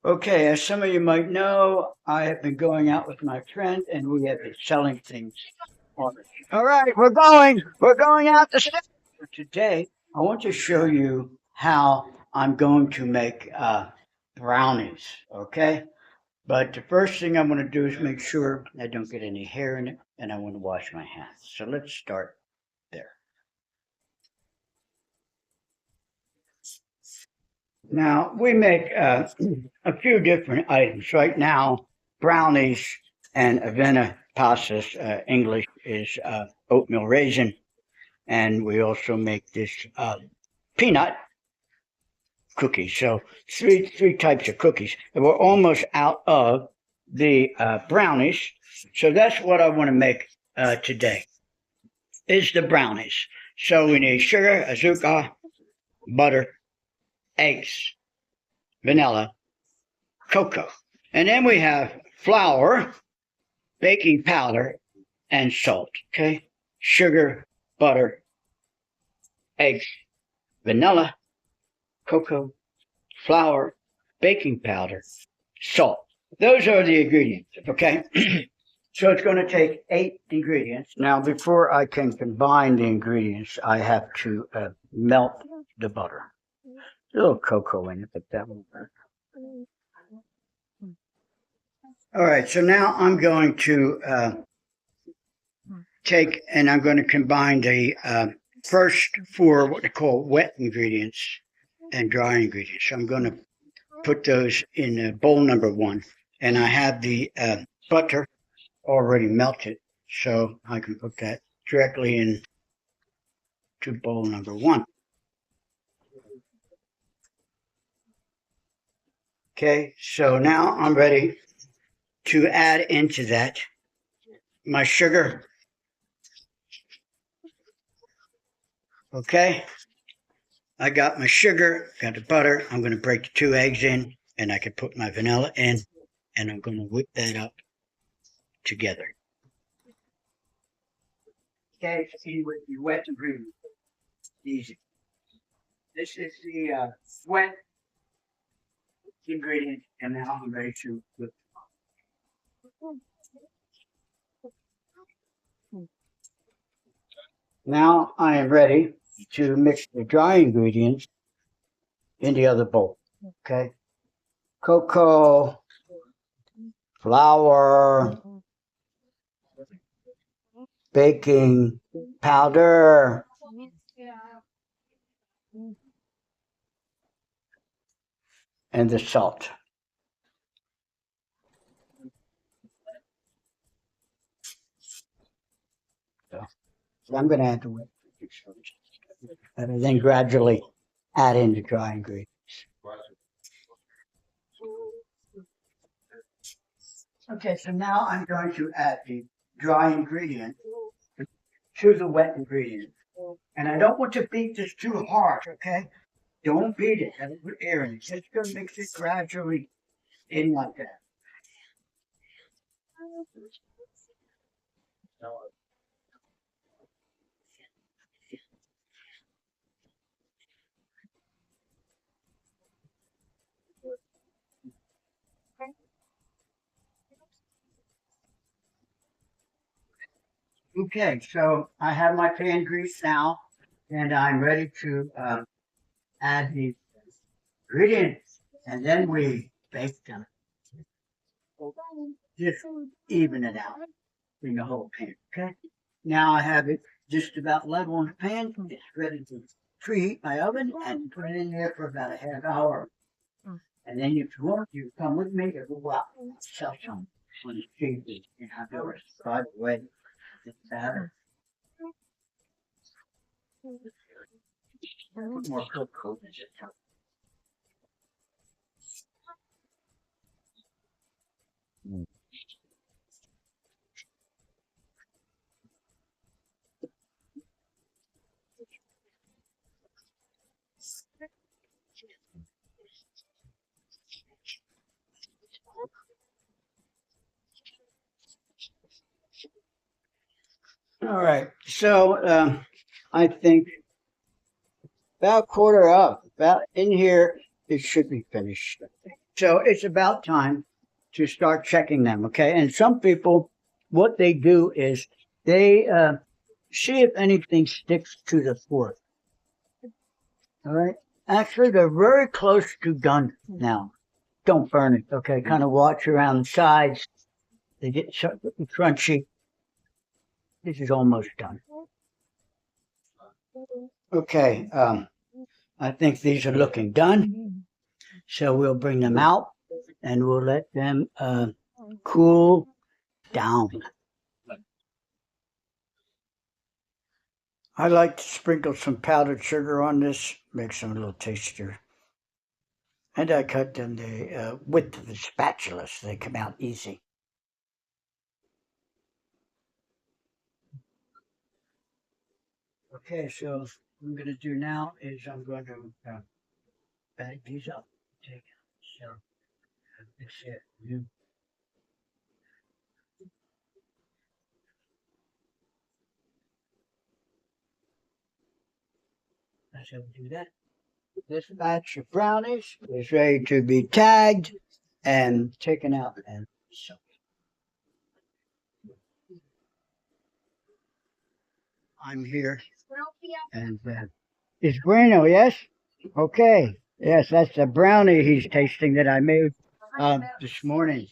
Okay, as some of you might know, I have been going out with my friend and we have been selling things on it. All right, we're going out to sell. Today, I want to show you how I'm going to make brownies, okay? But the first thing I'm going to do is make sure I don't get any hair in it and I want to wash my hands. So let's start there. Now, we make a few different items. Right now, brownies and avena pastas, English is oatmeal raisin. And we also make this peanut cookies. So three types of cookies. And we're almost out of the brownies. So that's what I want to make today, is the brownies. So we need sugar, azúcar, butter, eggs, vanilla, cocoa. And then we have flour, baking powder, and salt. Okay? Sugar, butter, eggs, vanilla, cocoa, flour, baking powder, salt. Those are the ingredients. Okay? So it's going to take 8 ingredients. Now, before I can combine the ingredients, I have to melt the butter. A little cocoa in it, but that won't work. All right, so now I'm going to take and I'm going to combine the first 4 what they call wet ingredients and dry ingredients. So I'm going to put those in bowl number 1. And I have the butter already melted, so I can put that directly in to bowl number 1. Okay, so now I'm ready to add into that my sugar. Okay, I got my sugar, got the butter. I'm going to break the 2 eggs in, and I can put my vanilla in, and I'm going to whip that up together. Okay, see with the wet ingredients. Easy. This is the wet ingredient, and now I'm ready to whip them up. Now I am ready to mix the dry ingredients in the other bowl. Okay, cocoa, flour, baking powder, and the salt. So I'm going to add the wet ingredients and then gradually add in the dry ingredients. Okay, so now I'm going to add the dry ingredient to the wet ingredient. And I don't want to beat this too hard, okay? Don't beat it. Have it put air in it. Just going to mix it gradually in like that. Okay, so I have my pan greased now, and I'm ready to add the ingredients, and then we bake them. Just even it out in the whole pan, okay? Now I have it just about level in the pan. It's ready to preheat my oven and put it in there for about a half hour. And then if you want, you come with me to go out and sell some on the street in Honduras. By the way, it's better. Put more cocoa in it. All right, so I think about quarter up, about in here, it should be finished. So it's about time to start checking them, okay? And some people, what they do is they see if anything sticks to the fork. All right. Actually, they're very close to done now. Don't burn it, okay? Kind of watch around the sides. They get crunchy. This is almost done. Okay. I think these are looking done. So we'll bring them out and we'll let them cool down. I like to sprinkle some powdered sugar on this, makes them a little tastier. And I cut them the width of the spatula so they come out easy. Okay, so what I'm going to do now is I'm going to bag these up. Take so that's it. That's how we do that. This batch of brownies is ready to be tagged and taken out and so I'm here and it's bueno, yes? Okay. Yes, that's the brownie he's tasting that I made this morning.